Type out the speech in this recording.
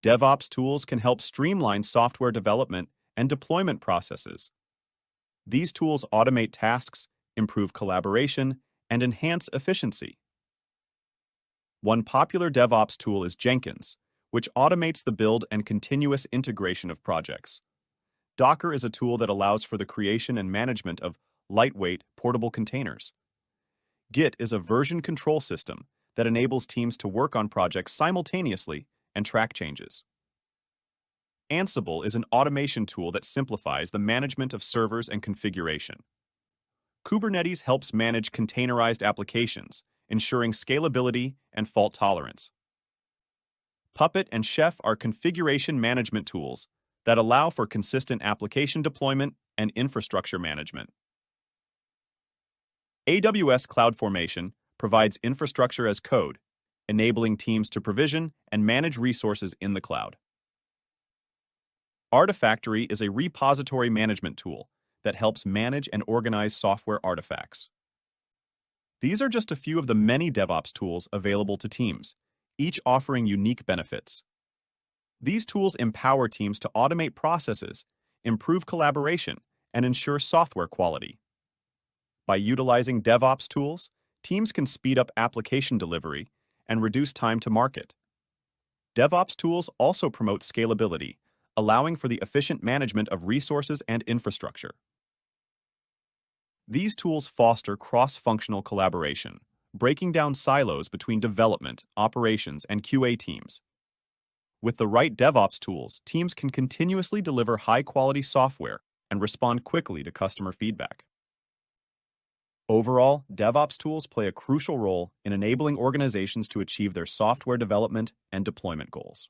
DevOps tools can help streamline software development and deployment processes. These tools automate tasks, improve collaboration, and enhance efficiency. One popular DevOps tool is Jenkins, which automates the build and continuous integration of projects. Docker is a tool that allows for the creation and management of lightweight, portable containers. Git is a version control system that enables teams to work on projects simultaneously and track changes. Ansible is an automation tool that simplifies the management of servers and configuration. Kubernetes helps manage containerized applications, ensuring scalability and fault tolerance. Puppet and Chef are configuration management tools that allow for consistent application deployment and infrastructure management. AWS CloudFormation provides infrastructure as code, enabling teams to provision and manage resources in the cloud. Artifactory is a repository management tool that helps manage and organize software artifacts. These are just a few of the many DevOps tools available to teams, each offering unique benefits. These tools empower teams to automate processes, improve collaboration, and ensure software quality. By utilizing DevOps tools, teams can speed up application delivery and reduce time to market. DevOps tools also promote scalability, allowing for the efficient management of resources and infrastructure. These tools foster cross-functional collaboration, breaking down silos between development, operations, and QA teams. With the right DevOps tools, teams can continuously deliver high-quality software and respond quickly to customer feedback. Overall, DevOps tools play a crucial role in enabling organizations to achieve their software development and deployment goals.